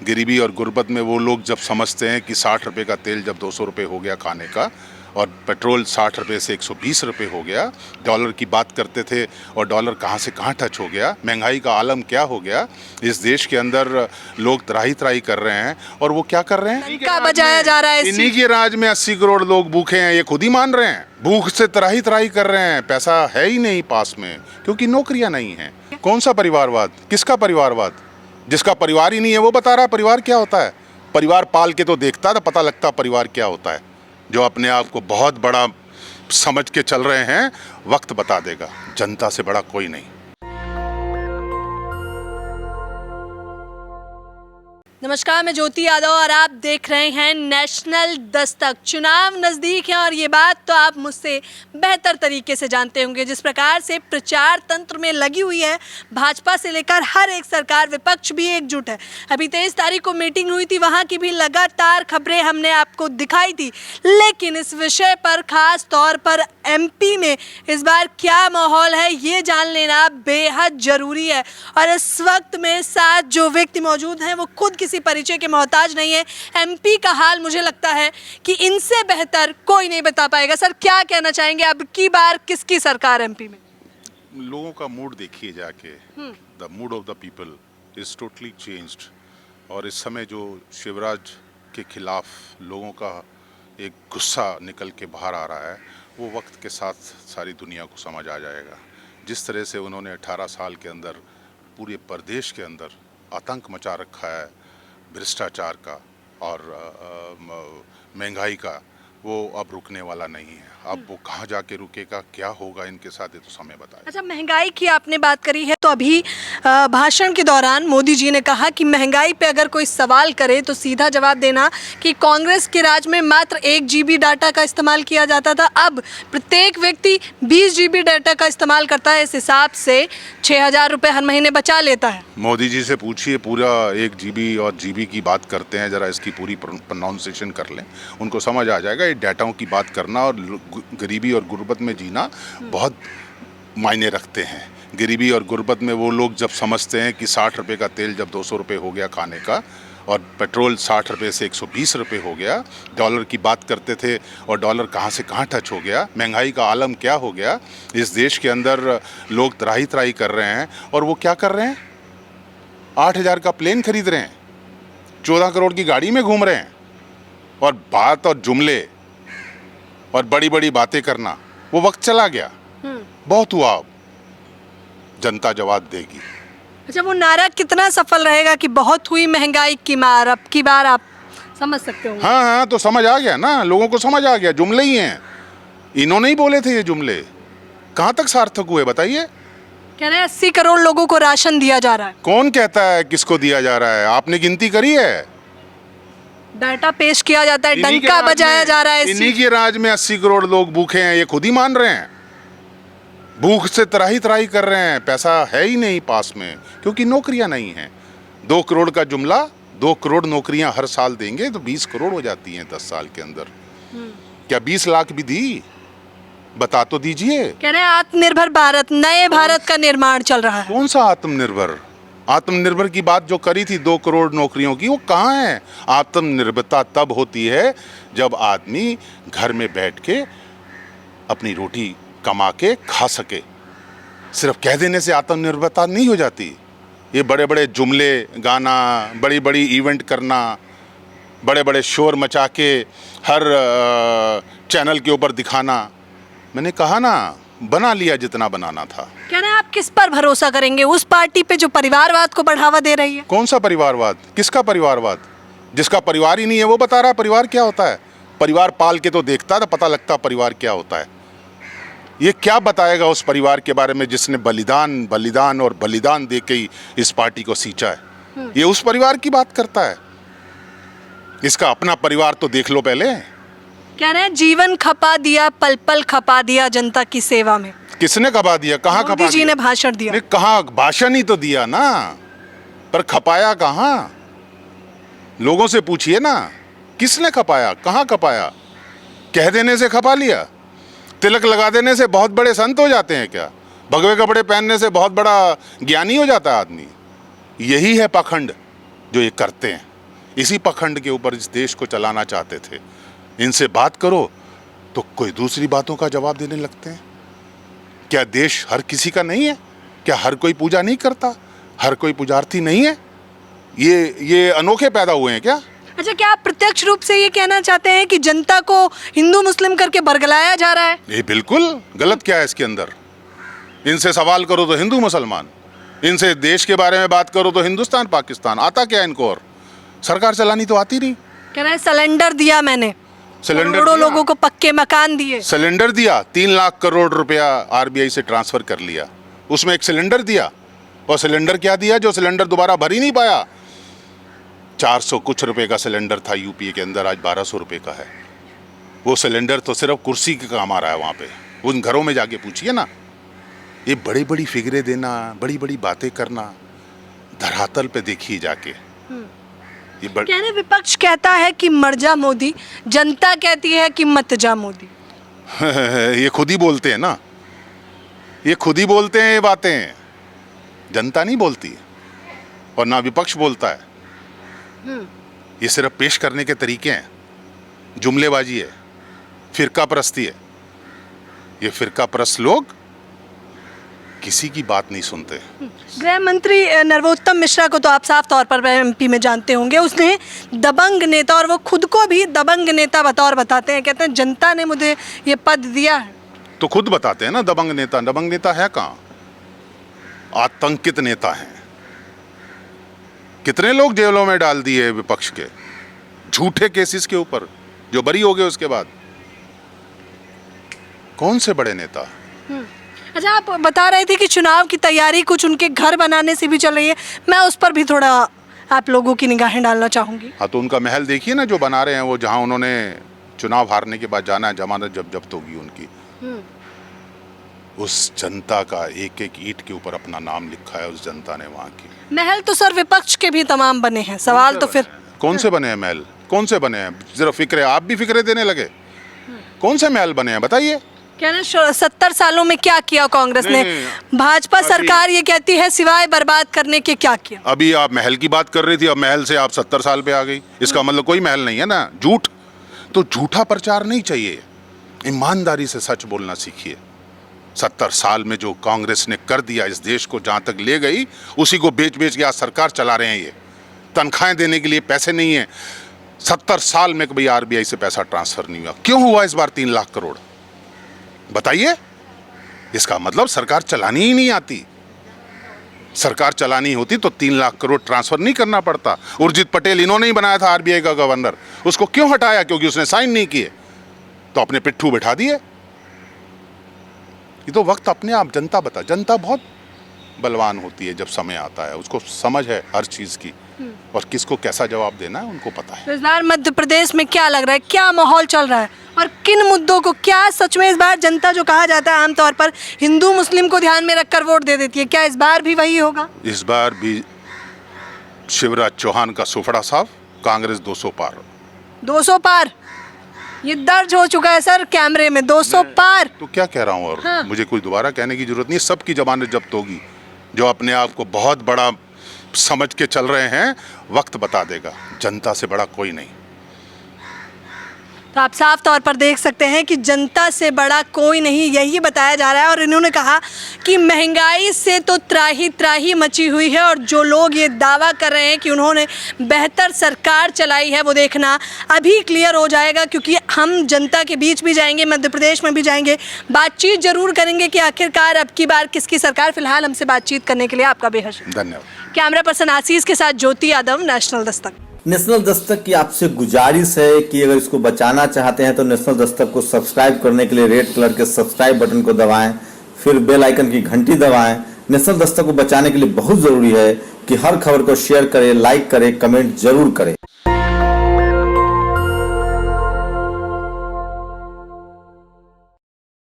गरीबी और गुर्बत में वो लोग जब समझते हैं कि 60 रुपये का तेल जब 200 रुपये हो गया खाने का और पेट्रोल 60 रुपये से 120 रुपये हो गया, डॉलर की बात करते थे और डॉलर कहाँ से कहाँ टच हो गया, महंगाई का आलम क्या हो गया। इस देश के अंदर लोग त्राही त्राही कर रहे हैं और वो क्या कर रहे हैं, का बजाया जा रहा है। इन्हीं के राज में 80 करोड़ लोग भूखे हैं, ये खुद ही मान रहे हैं। भूख से त्राही त्राही कर रहे हैं, पैसा है ही नहीं पास में क्योंकि नौकरियां नहीं हैं। कौन सा परिवारवाद, किसका परिवारवाद? जिसका परिवार ही नहीं है वो बता रहा है परिवार क्या होता है। परिवार पाल के तो देखता तो पता लगता परिवार क्या होता है। जो अपने आप को बहुत बड़ा समझ के चल रहे हैं, वक्त बता देगा, जनता से बड़ा कोई नहीं। नमस्कार, मैं ज्योति यादव और आप देख रहे हैं नेशनल दस्तक। चुनाव नज़दीक है और ये बात तो आप मुझसे बेहतर तरीके से जानते होंगे। जिस प्रकार से प्रचार तंत्र में लगी हुई है भाजपा से लेकर हर एक सरकार, विपक्ष भी एकजुट है। अभी 23 तारीख को मीटिंग हुई थी, वहाँ की भी लगातार खबरें हमने आपको दिखाई थी। लेकिन इस विषय पर खास तौर पर एमपी में इस बार क्या माहौल है ये जान लेना बेहद ज़रूरी है। और इस वक्त में साथ जो व्यक्ति मौजूद हैं वो खुद किसी परिचय के मोहताज नहीं है। एमपी का हाल मुझे लगता है कि इनसे बेहतर कोई नहीं बता पाएगा। सर, क्या कहना चाहेंगे, अब की बार किसकी सरकार एमपी में? लोगों का मूड देखिए जाके, the mood off the people is totally changed. और इस समय जो शिवराज के खिलाफ लोगों का एक गुस्सा निकल के बाहर आ रहा है, वो वक्त के साथ सारी दुनिया को समझ आ जाएगा। जिस तरह से उन्होंने 18 साल के अंदर पूरे प्रदेश के अंदर आतंक मचा रखा है भ्रष्टाचार का और महंगाई का, वो अब रुकने वाला नहीं है। अब वो कहाँ जाके रुकेगा, क्या होगा इनके साथ, ये तो समय बताएगा। अच्छा, महंगाई की आपने बात करी है तो अभी भाषण के दौरान मोदी जी ने कहा कि महंगाई पे अगर कोई सवाल करे तो सीधा जवाब देना कि कांग्रेस के राज में मात्र 1 GB डाटा का इस्तेमाल किया जाता था, अब प्रत्येक व्यक्ति 20 GB डाटा का इस्तेमाल करता है। इस हिसाब से 6,000 रुपये हर महीने बचा लेता है। मोदी जी से पूछिए, पूरा 1 GB और GB की बात करते हैं, ज़रा इसकी पूरी प्रोनाउंसिएशन कर लें, उनको समझ आ जाएगा। ये डाटाओं की बात करना और गरीबी और गुर्बत में जीना बहुत मायने रखते हैं। गरीबी और गुर्बत में वो लोग जब समझते हैं कि 60 रुपये का तेल जब 200 रुपये हो गया खाने का और पेट्रोल 60 रुपये से 120 रुपये हो गया, डॉलर की बात करते थे और डॉलर कहाँ से कहाँ टच हो गया, महंगाई का आलम क्या हो गया। इस देश के अंदर लोग त्राही त्राही कर रहे हैं और वो क्या कर रहे हैं, 8,000 का प्लेन खरीद रहे हैं, 14 करोड़ की गाड़ी में घूम रहे हैं। और बात और जुमले और बड़ी बड़ी बातें करना, वो वक्त चला गया, बहुत हुआ। अब जनता जवाब देगी। अच्छा, वो नारा कितना सफल रहेगा कि बहुत हुई महंगाई की मार, अब की बार आप समझ सकते हो? हाँ, तो समझ आ गया ना, लोगों को समझ आ गया, जुमले ही हैं। इन्होंने ही बोले थे ये जुमले, कहाँ तक सार्थक हुए बताइए? कह रहे हैं 80 करोड़ लोगों को राशन दिया जा रहा है। कौन कहता है किसको दिया जा रहा है? आपने गिनती करी है? डाटा पेश किया जाता है, डंका बजाया जा रहा है। इन्हीं के राज में 80 करोड़ लोग भूखे हैं, ये खुद ही मान रहे हैं। भूख से त्राही त्राही कर रहे हैं, पैसा है ही नहीं पास में क्योंकि नौकरियां नहीं हैं। 2 करोड़ का जुमला, 2 करोड़ नौकरियां हर साल देंगे तो 20 करोड़ हो जाती हैं 10 साल के अंदर। क्या 20 लाख भी दी? बता तो दीजिए। कह रहे हैं आत्मनिर्भर भारत, नए भारत का निर्माण चल रहा है। कौन सा आत्मनिर्भर? आत्मनिर्भर की बात जो करी थी 2 करोड़ नौकरियों की, वो कहाँ है? आत्मनिर्भरता तब होती है जब आदमी घर में बैठ के अपनी रोटी कमा के खा सके। सिर्फ कह देने से आत्मनिर्भरता नहीं हो जाती। ये बड़े बड़े जुमले गाना, बड़ी बड़ी इवेंट करना, बड़े बड़े शोर मचा के हर चैनल के ऊपर दिखाना, मैंने कहा ना, बना लिया जितना बनाना था। कह रहे हैं आप किस पर भरोसा करेंगे? उस पार्टी पे जो परिवारवाद को बढ़ावा दे रही है। कौन सा परिवारवाद, किसका परिवारवाद? जिसका परिवार ही नहीं है वो बता रहा है परिवार क्या होता है। परिवार पाल के तो देखता तो पता लगता परिवार क्या होता है। ये क्या बताएगा उस परिवार के बारे में जिसने बलिदान दे के ही इस पार्टी को सींचा है। ये उस परिवार की बात करता है। इसका अपना परिवार तो देख लो पहले। कह रहे हैं जीवन खपा दिया, पल पल खपा दिया जनता की सेवा में। किसने खपा दिया? कहाँ खपा दिया? मोदी जी ने भाषण दिया। कहाँ? भाषण ही तो दिया ना, पर खपाया कहाँ? लोगों से पूछिए ना, किसने खपाया, कहाँ खपाया? कह देने से खपा लिया? तिलक लगा देने से बहुत बड़े संत हो जाते हैं क्या? भगवे कपड़े पहनने से बहुत बड़ा ज्ञानी हो जाता है आदमी? यही है पाखंड जो ये करते हैं। इसी पखंड के ऊपर इस देश को चलाना चाहते थे। इनसे बात करो तो कोई दूसरी बातों का जवाब देने लगते हैं। क्या देश हर किसी का नहीं है? क्या हर कोई पूजा नहीं करता? हर कोई पुजार्थी नहीं है? ये अनोखे पैदा हुए हैं क्या? अच्छा, क्या आप प्रत्यक्ष रूप से ये कहना चाहते हैं कि जनता को हिंदू मुस्लिम करके बरगलाया जा रहा है? ये बिल्कुल गलत। क्या है इसके अंदर? इनसे सवाल करो तो हिंदू मुसलमान, इनसे देश के बारे में बात करो तो हिंदुस्तान पाकिस्तान। आता क्या इनको? और सरकार चलानी तो आती नहीं। कह रहे हैं सिलेंडर दिया मैंने, करोड़ों लोगों को पक्के मकान दिए। सिलेंडर दिया, 3 लाख करोड़ रुपया आरबीआई से ट्रांसफर कर लिया, उसमें एक सिलेंडर दिया। और सिलेंडर क्या दिया? जो सिलेंडर दोबारा भर ही नहीं पाया। 400 कुछ रुपए का सिलेंडर था यूपीए के अंदर, आज 1200 रुपए का है। वो सिलेंडर तो सिर्फ कुर्सी के काम आ रहा है वहाँ पे। उन घरों में जाके पूछिए ना। ये बड़ी बड़ी फिगरें देना, बड़ी बड़ी बातें करना, धरातल पे देखिए जाके। ये कहने विपक्ष कहता है कि मर जा मोदी, जनता कहती है कि मत जा मोदी। ये खुद ही बोलते हैं ना, ये खुद ही बोलते हैं ये बातें। जनता नहीं बोलती और ना विपक्ष बोलता है। ये सिर्फ पेश करने के तरीके हैं, जुमलेबाजी है, फिरका परस्ती है। ये फिरका परस्त लोग किसी की बात नहीं सुनते। गृह मंत्री नरोत्तम मिश्रा को तो आप साफ तौर पर एमपी में जानते होंगे। उसने दबंग नेता, और वो खुद को भी दबंग नेता बतौर बताते हैं। कहते हैं जनता ने मुझे ये पद दिया है। तो खुद बताते हैं ना दबंग नेता। दबंग नेता है कहाँ? आतंकित नेता हैं। कितने लोग जेलों में डाल दिए विपक्ष के झूठे केसेस के ऊपर, जो बरी हो गए उसके बाद। कौन से बड़े नेता? अच्छा, आप बता रहे थे कि चुनाव की तैयारी कुछ उनके घर बनाने से भी चल रही है। मैं उस पर भी थोड़ा आप लोगों की निगाहें डालना चाहूंगी। हाँ, तो उनका महल देखिए ना जो बना रहे हैं वो, जहां उन्होंने चुनाव हारने के बाद जाना है, जमानत जब जब्त होगी उनकी। उस जनता का एक एक ईंट के ऊपर अपना नाम लिखा है उस जनता ने वहां की। महल तो सर विपक्ष के भी तमाम बने हैं। सवाल तो फिर कौन से बने हैं महल? कौन से बने हैं? जरा फिक्रे, आप भी फिक्रे देने लगे। कौन से महल बने हैं बताइए? कहना 70 सालों में क्या किया कांग्रेस ने? भाजपा सरकार ये कहती है सिवाय बर्बाद करने के क्या किया। अभी आप महल की बात कर रही थी, अब महल से आप 70 साल पे आ गई। इसका मतलब कोई महल नहीं है ना। झूठ, तो झूठा प्रचार नहीं चाहिए। ईमानदारी से सच बोलना सीखिए। 70 साल में जो कांग्रेस ने कर दिया, इस देश को जहां तक ले गई, उसी को बेच बेच के आज सरकार चला रहे हैं। ये तनख्वाहें देने के लिए पैसे नहीं है। 70 साल में कभी आरबीआई से पैसा ट्रांसफर नहीं हुआ। क्यों हुआ इस बार 3 लाख करोड़? बताइए। इसका मतलब सरकार चलानी ही नहीं आती। सरकार चलानी होती तो 3 लाख करोड़ ट्रांसफर नहीं करना पड़ता। उर्जित पटेल इन्होंने ही बनाया था आरबीआई का गवर्नर। उसको क्यों हटाया? क्योंकि उसने साइन नहीं किए, तो अपने पिट्ठू बिठा दिए। ये तो वक्त अपने आप जनता बता। जनता बहुत बलवान होती है जब समय आता है, उसको समझ है हर चीज की, और किसको कैसा जवाब देना है उनको पता है। तो इस बार मध्य प्रदेश में क्या लग रहा है, क्या माहौल चल रहा है, और किन मुद्दों को, क्या सच में इस बार जनता जो कहा जाता है आमतौर पर हिंदू मुस्लिम को ध्यान में रखकर वोट दे देती है, क्या इस बार भी वही होगा? इस बार भी शिवराज चौहान का सुफड़ा साफ, कांग्रेस 200 पार। 200 पार? ये दर्ज हो चुका है सर कैमरे में, 200 पार। तो क्या कह रहा हूँ, और हाँ। मुझे कोई दोबारा कहने की जरूरत नहीं। सबकी जमानत जब्त होगी। जो अपने आप को बहुत बड़ा समझ के चल रहे हैं, वक्त बता देगा। जनता से बड़ा कोई नहीं। तो आप साफ तौर पर देख सकते हैं कि जनता से बड़ा कोई नहीं, यही बताया जा रहा है। और इन्होंने कहा कि महंगाई से तो त्राही त्राही मची हुई है, और जो लोग ये दावा कर रहे हैं कि उन्होंने बेहतर सरकार चलाई है, वो देखना अभी क्लियर हो जाएगा। क्योंकि हम जनता के बीच भी जाएंगे, मध्य प्रदेश में भी जाएंगे, बातचीत जरूर करेंगे कि आखिरकार अब की बार किसकी सरकार। फिलहाल हमसे बातचीत करने के लिए आपका बेहद धन्यवाद। कैमरा पर्सन आशीष के साथ ज्योति यादव, नेशनल दस्तक। नेशनल दस्तक की आपसे गुजारिश है कि अगर इसको बचाना चाहते हैं तो नेशनल दस्तक को सब्सक्राइब करने के लिए रेड कलर के सब्सक्राइब बटन को दबाएं, फिर बेल आइकन की घंटी दबाएं। नेशनल दस्तक को बचाने के लिए बहुत जरूरी है कि हर खबर को शेयर करें, लाइक करें, कमेंट जरूर करें।